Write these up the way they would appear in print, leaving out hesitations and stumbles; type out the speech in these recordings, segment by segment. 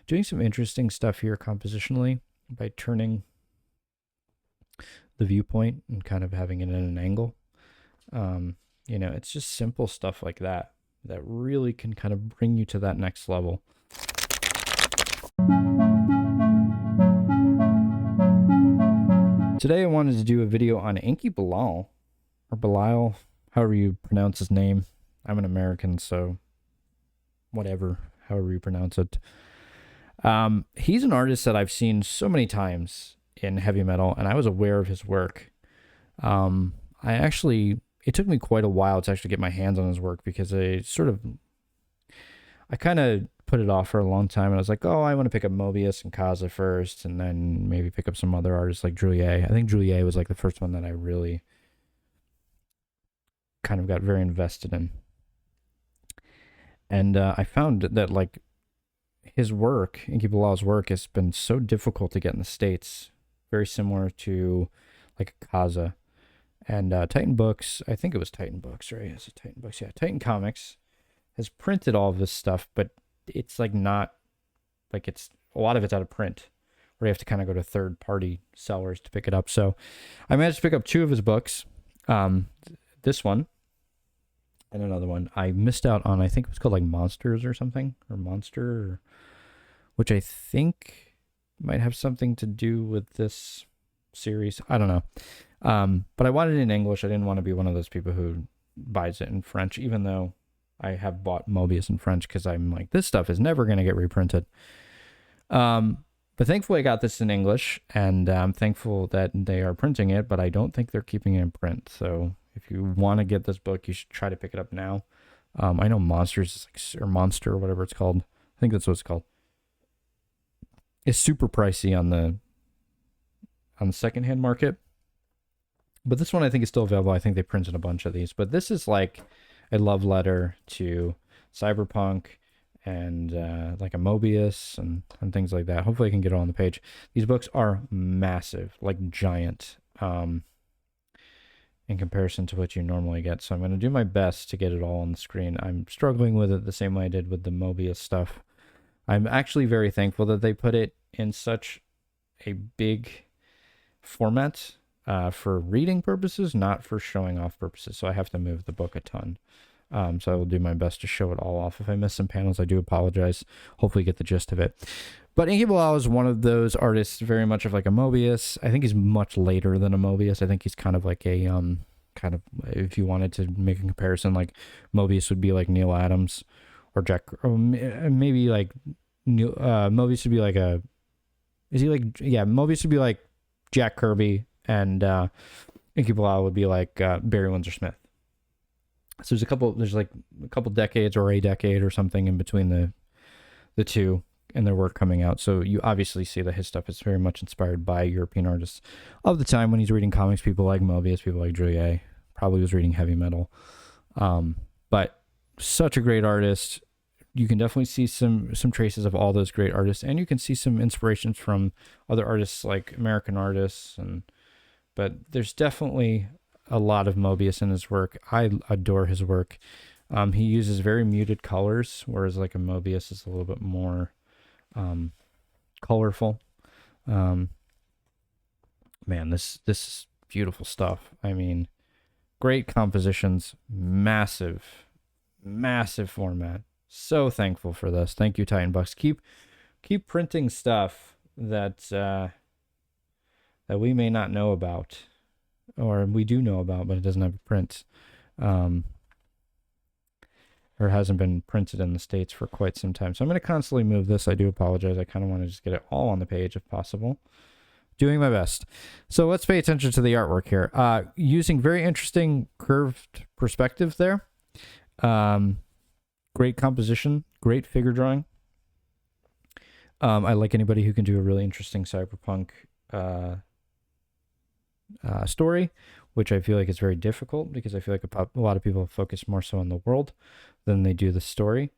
doing some interesting stuff here compositionally by turning the viewpoint and kind of having it at an angle. It's just simple stuff like that that really can kind of bring you to that next level. Today I wanted to do a video on Enki Bilal, or Bilal, however you pronounce his name. I'm an American, so whatever, however you pronounce it. He's an artist that I've seen so many times in heavy metal, and I was aware of his work. It took me quite a while to actually get my hands on his work because I kind of put it off for a long time, and I was like, oh, I want to pick up Mobius and Kaza first, and then maybe pick up some other artists like Juliet. I think Juliet was like the first one that I really kind of got very invested in. And I found that like his work, Enki Bilal's work, has been so difficult to get in the States. Very similar to like Kaza. And Titan Books, I think it was Titan Books, right? Is it Titan Books? Yeah, Titan Comics has printed all of this stuff, but it's like not, like it's, a lot of it's out of print, where you have to kind of go to third-party sellers to pick it up. So I managed to pick up 2 of his books, this one and another one. I missed out on, I think it was called like Monsters or something, or Monster, which I think might have something to do with this series. I don't know. But I wanted it in English. I didn't want to be one of those people who buys it in French, even though I have bought Mobius in French because I'm like, this stuff is never going to get reprinted. But thankfully I got this in English, and I'm thankful that they are printing it, but I don't think they're keeping it in print. So if you want to get this book, you should try to pick it up now. I know Monsters is like, or Monster or whatever it's called. I think that's what it's called. It's super pricey on the secondhand market. But this one I think is still available. I think they printed a bunch of these. But this is like a love letter to Cyberpunk and like a Mobius and things like that. Hopefully I can get it on the page. These books are massive, like giant, in comparison to what you normally get. So I'm going to do my best to get it all on the screen. I'm struggling with it the same way I did with the Mobius stuff. I'm actually very thankful that they put it in such a big format for reading purposes, not for showing off purposes. So I have to move the book a ton. So I will do my best to show it all off. If I miss some panels, I do apologize. Hopefully get the gist of it. But Enki Bilal is one of those artists, very much of like a Mobius. I think he's much later than a Mobius. I think he's kind of like a, kind of, if you wanted to make a comparison, like Mobius would be like Neil Adams or Jack, or maybe like Mobius would be like a, is he like, yeah, Mobius would be like Jack Kirby, and Enki Bilal would be like Barry Windsor Smith. So there's like a couple decades or a decade or something in between the two and their work coming out. So you obviously see that his stuff is very much inspired by European artists of the time when he's reading comics, people like Mobius, people like Juliet, probably was reading heavy metal. But such a great artist. You can definitely see some traces of all those great artists, and you can see some inspirations from other artists like American artists, but there's definitely a lot of Mobius in his work. I adore his work. He uses very muted colors, whereas like a Mobius is a little bit more colorful. Man, this is beautiful stuff. I mean, great compositions, massive format. So thankful for this. Thank you, Titan Books. Keep printing stuff that we may not know about, or we do know about, but it doesn't have a print, or hasn't been printed in the States for quite some time. So I'm going to constantly move this. I do apologize. I kind of want to just get it all on the page if possible. Doing my best. So let's pay attention to the artwork here. Using very interesting curved perspective there. Great composition, great figure drawing. I like anybody who can do a really interesting cyberpunk story, which I feel like is very difficult because I feel like a lot of people focus more so on the world than they do the story.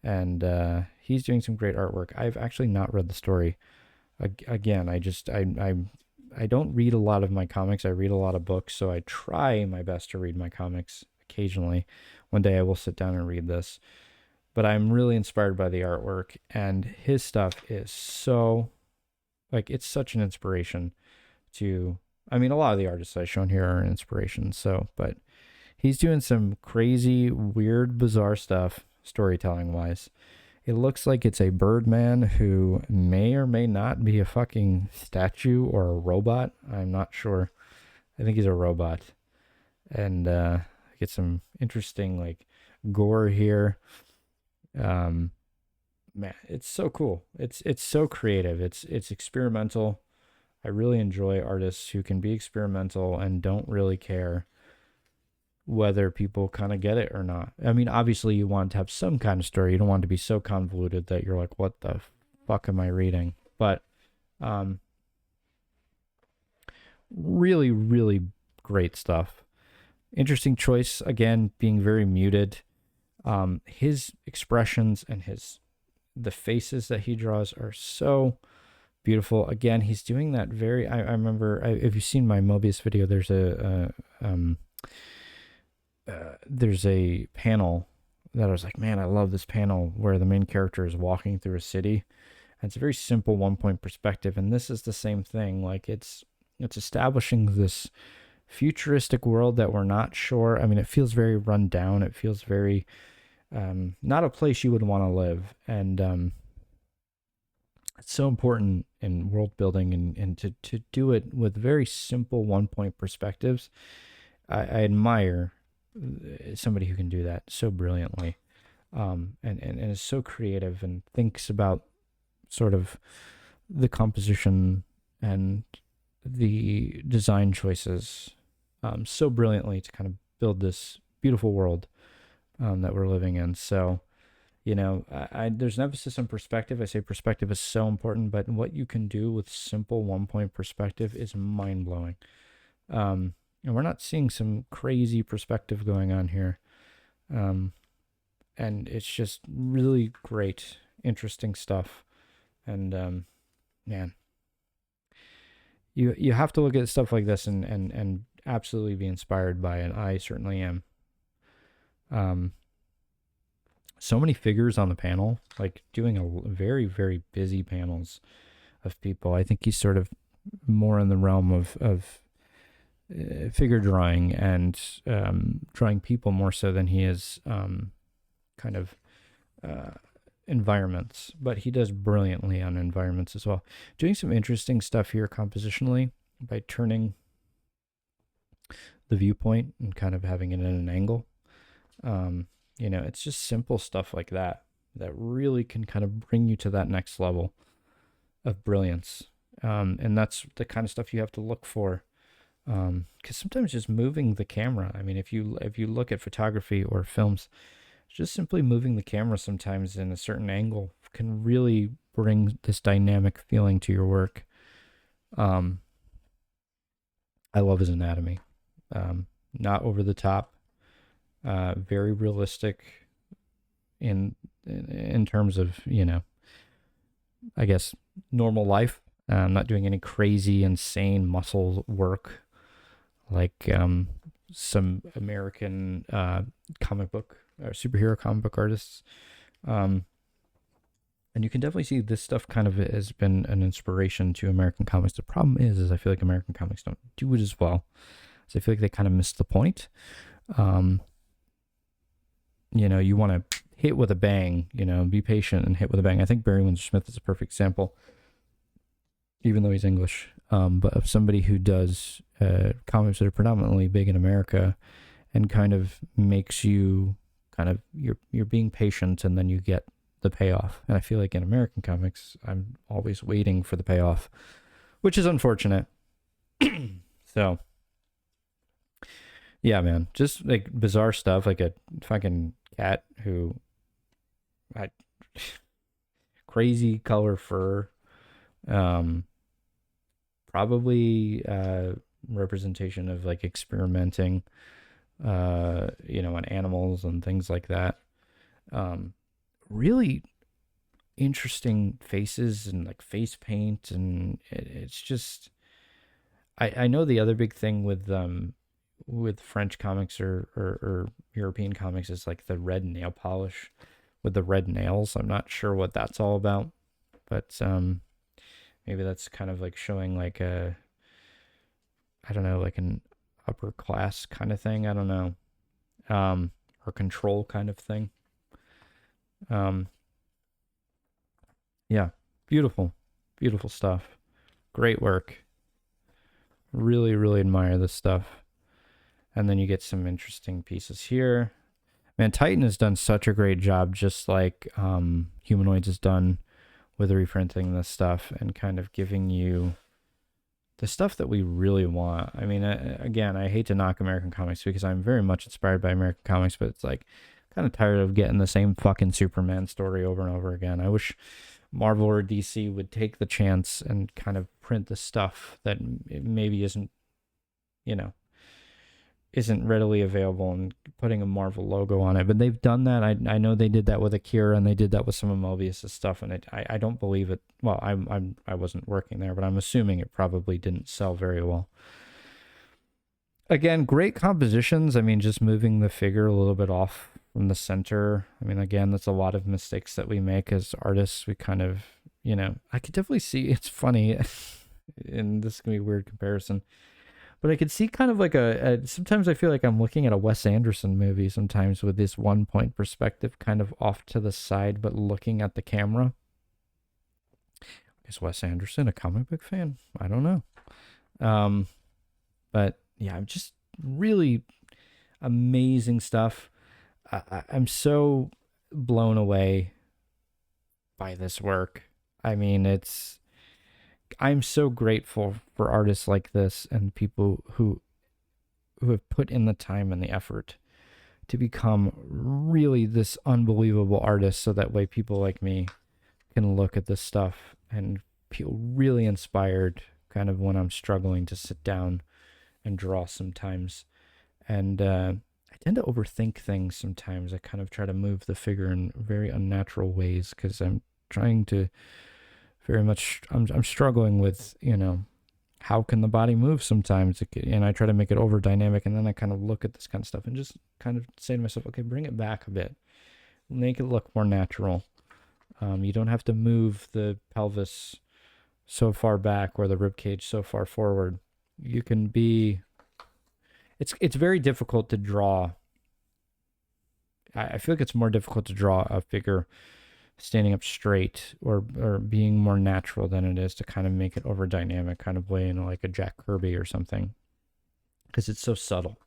And he's doing some great artwork. I've actually not read the story. Again, I don't read a lot of my comics. I read a lot of books, so I try my best to read my comics occasionally. One day I will sit down and read this. but I'm really inspired by the artwork, and his stuff is so like it's such an inspiration to. I mean, a lot of the artists I've shown here are an inspiration. So, but he's doing some crazy, weird, bizarre stuff storytelling wise. It looks like it's a Birdman who may or may not be a fucking statue or a robot. I'm not sure. I think he's a robot. And get some interesting like gore here. Um, Man, it's so cool. It's so creative. It's experimental. I really enjoy artists who can be experimental and don't really care whether people kind of get it or not. I mean, obviously you want to have some kind of story. You don't want it to be so convoluted that you're like, what the fuck am I reading? But um really, really great stuff. Interesting choice, again, being very muted. His expressions and his the faces that he draws are so beautiful. Again, he's doing that very. I remember if you've seen my Mobius video, there's a panel that I was like, man, I love this panel where the main character is walking through a city. And it's a very simple 1 point perspective, and this is the same thing. Like it's establishing this futuristic world that we're not sure. I mean, it feels very run down. It feels very not a place you would want to live, and it's so important in world building and to do it with very simple 1 point perspectives. I admire somebody who can do that so brilliantly, and is so creative and thinks about sort of the composition and the design choices so brilliantly to kind of build this beautiful world that we're living in. So, there's an emphasis on perspective. I say perspective is so important, but what you can do with simple 1 point perspective is mind blowing. And we're not seeing some crazy perspective going on here. And it's just really great, interesting stuff. And man, you have to look at stuff like this and absolutely be inspired by it. I certainly am. So many figures on the panel, like doing a very, very busy panels of people. I think he's sort of more in the realm of figure drawing and drawing people more so than he is kind of environments, but he does brilliantly on environments as well. Doing some interesting stuff here compositionally by turning the viewpoint and kind of having it at an angle. It's just simple stuff like that that really can kind of bring you to that next level of brilliance. And that's the kind of stuff you have to look for. Because sometimes just moving the camera, I mean, if you look at photography or films, just simply moving the camera sometimes in a certain angle can really bring this dynamic feeling to your work. I love his anatomy. Not over the top, very realistic in terms of, I guess, normal life. Not doing any crazy, insane muscle work like some American comic book or superhero comic book artists. And you can definitely see this stuff kind of has been an inspiration to American comics. The problem is I feel like American comics don't do it as well. So I feel like they kind of missed the point. You want to hit with a bang, be patient and hit with a bang. I think Barry Windsor Smith is a perfect example, even though he's English, but of somebody who does comics that are predominantly big in America and kind of makes you kind of, you're being patient and then you get the payoff. And I feel like in American comics, I'm always waiting for the payoff, which is unfortunate. So, yeah, man, just like bizarre stuff, like a fucking cat who had crazy color fur, probably representation of like experimenting, on animals and things like that. Really interesting faces and like face paint, and it's just, I know the other big thing with French comics or European comics is like the red nail polish, with the red nails. I'm not sure what that's all about, but maybe that's kind of like showing like a, I don't know, like an upper class kind of thing. I don't know. Or control kind of thing. Um, yeah, beautiful, beautiful stuff. Great work. Really, really admire this stuff. And then you get some interesting pieces here. Man, Titan has done such a great job, just like Humanoids has done with reprinting this stuff and kind of giving you the stuff that we really want. I mean, again, I hate to knock American comics because I'm very much inspired by American comics, but it's like kind of tired of getting the same fucking Superman story over and over again. I wish Marvel or DC would take the chance and kind of print the stuff that maybe isn't, you know, isn't readily available and putting a Marvel logo on it. But they've done that. I know they did that with Akira and they did that with some of Mobius's stuff. And I don't believe it. Well, I wasn't working there, but I'm assuming it probably didn't sell very well. Again, great compositions. I mean, just moving the figure a little bit off from the center. I mean, again, that's a lot of mistakes that we make as artists. We kind of, you know, I could definitely see, it's funny, and this is going to be a weird comparison, but I could see kind of like sometimes I feel like I'm looking at a Wes Anderson movie sometimes with this 1 point perspective kind of off to the side, but looking at the camera. Is Wes Anderson a comic book fan? I don't know. But yeah, I'm just really amazing stuff. I'm so blown away by this work. I mean, I'm so grateful for artists like this and people who have put in the time and the effort to become really this unbelievable artist, so that way people like me can look at this stuff and feel really inspired kind of when I'm struggling to sit down and draw sometimes. And I tend to overthink things sometimes. I kind of try to move the figure in very unnatural ways because I'm trying to very much, I'm struggling with, you know, how can the body move sometimes? And I try to make it over dynamic, and then I kind of look at this kind of stuff and just kind of say to myself, okay, bring it back a bit. Make it look more natural. You don't have to move the pelvis so far back or the rib cage so far forward. You can be, it's very difficult to draw. I feel like it's more difficult to draw a figure standing up straight or being more natural than it is to kind of make it over dynamic kind of way in like a Jack Kirby or something, because it's so subtle.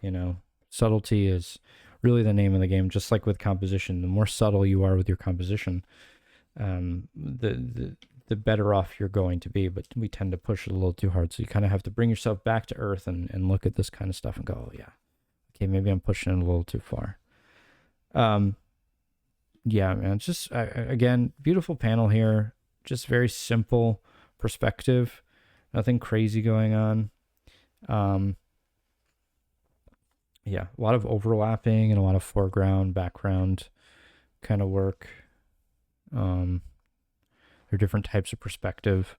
You know, subtlety is really the name of the game. Just like with composition, the more subtle you are with your composition, the better off you're going to be. But we tend to push it a little too hard, so you kind of have to bring yourself back to earth and look at this kind of stuff and go, oh yeah, okay, maybe I'm pushing it a little too far. Yeah, man, it's just, again, beautiful panel here. Just very simple perspective. Nothing crazy going on. Yeah, a lot of overlapping and a lot of foreground, background kind of work. There are different types of perspective.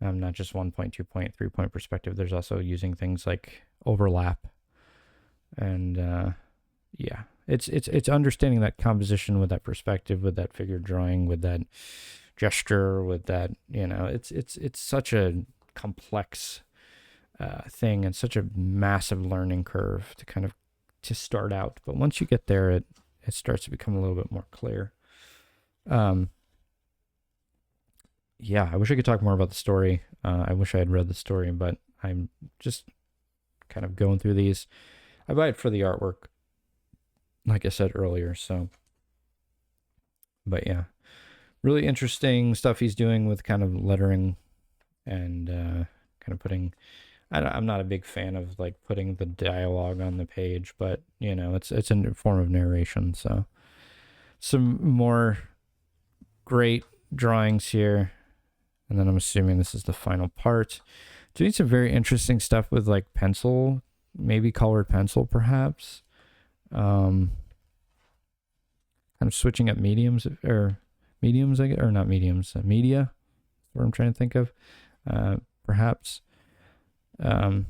Not just 1 point, 2 point, 3 point perspective. There's also using things like overlap. And yeah. It's understanding that composition with that perspective, with that figure drawing, with that gesture, with that, you know, it's such a complex thing and such a massive learning curve to start out. But once you get there, it starts to become a little bit more clear. Yeah, I wish I could talk more about the story. I wish I had read the story, but I'm just kind of going through these. I buy it for the artwork, like I said earlier, so. But yeah, really interesting stuff he's doing with kind of lettering and kind of putting, I'm not a big fan of like putting the dialogue on the page, but you know, it's a form of narration. So some more great drawings here. And then I'm assuming this is the final part. Doing some very interesting stuff with like pencil, maybe colored pencil, perhaps. Kind of switching up mediums, I guess, or not mediums, media. That's what I'm trying to think of. Perhaps. I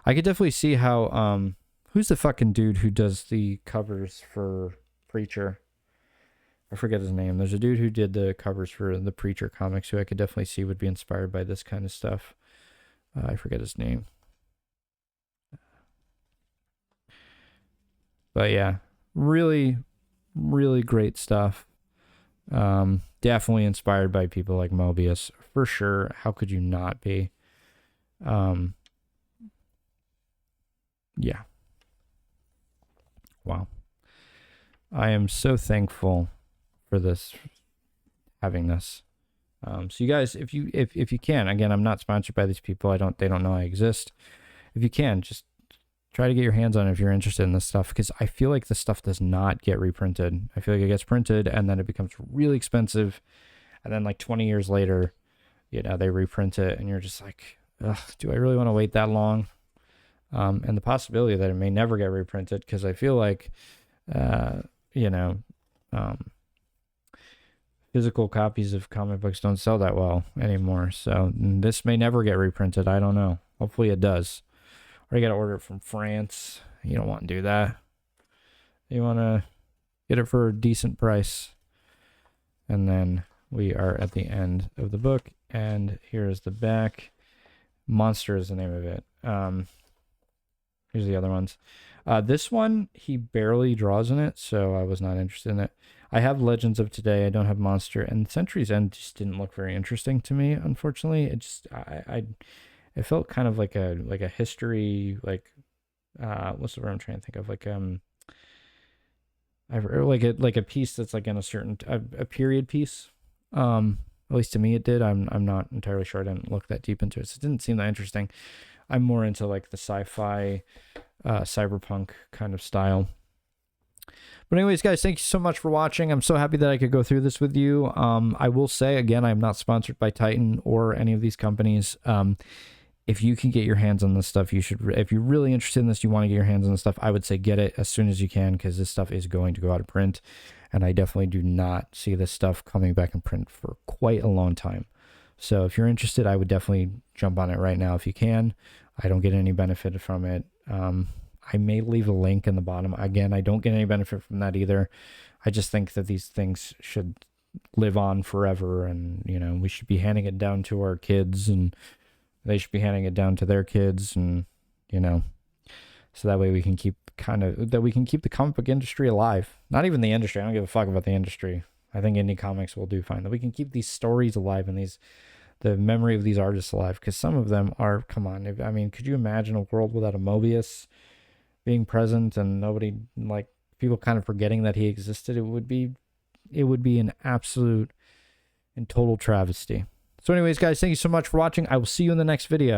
could definitely see how Who's the fucking dude who does the covers for Preacher? I forget his name. There's a dude who did the covers for the Preacher comics who I could definitely see would be inspired by this kind of stuff. I forget his name. But yeah, really, really great stuff. Definitely inspired by people like Mobius, for sure. How could you not be? Yeah. Wow. I am so thankful for this, having this. So you guys, if you can, again, I'm not sponsored by these people. They don't know I exist. If you can, just try to get your hands on it if you're interested in this stuff, because I feel like this stuff does not get reprinted. I feel like it gets printed and then it becomes really expensive, and then like 20 years later, they reprint it, and you're just like, ugh, do I really want to wait that long? And the possibility that it may never get reprinted, because I feel like, physical copies of comic books don't sell that well anymore. So this may never get reprinted. I don't know. Hopefully it does. Or you got to order it from France. You don't want to do that. You want to get it for a decent price. And then we are at the end of the book. And here's the back. Monster is the name of it. Here's the other ones. This one, he barely draws in it, so I was not interested in it. I have Legends of Today. I don't have Monster, and Century's End just didn't look very interesting to me. Unfortunately, it just it felt kind of like a history, like what's the word I'm trying to think of, like like a piece that's like in a certain a period piece. At least to me it did. I'm not entirely sure. I didn't look that deep into it, so it didn't seem that interesting. I'm more into like the sci-fi, cyberpunk kind of style. But anyways, guys, thank you so much for watching. I'm so happy that I could go through this with you. I will say, again, I'm not sponsored by Titan or any of these companies. If you can get your hands on this stuff, you should. If you're really interested in this, you want to get your hands on this stuff, I would say get it as soon as you can, because this stuff is going to go out of print. And I definitely do not see this stuff coming back in print for quite a long time. So if you're interested, I would definitely jump on it right now if you can. I don't get any benefit from it. I may leave a link in the bottom. Again, I don't get any benefit from that either. I just think that these things should live on forever, and we should be handing it down to our kids, and they should be handing it down to their kids, and so that way we can keep the comic book industry alive. Not even the industry. I don't give a fuck about the industry. I think indie comics will do fine. That we can keep these stories alive and the memory of these artists alive, because some of them are, come on. I mean, could you imagine a world without a Mobius being present and nobody, like, people kind of forgetting that he existed? It would be an absolute and total travesty. So anyways, guys, thank you so much for watching. I will see you in the next video.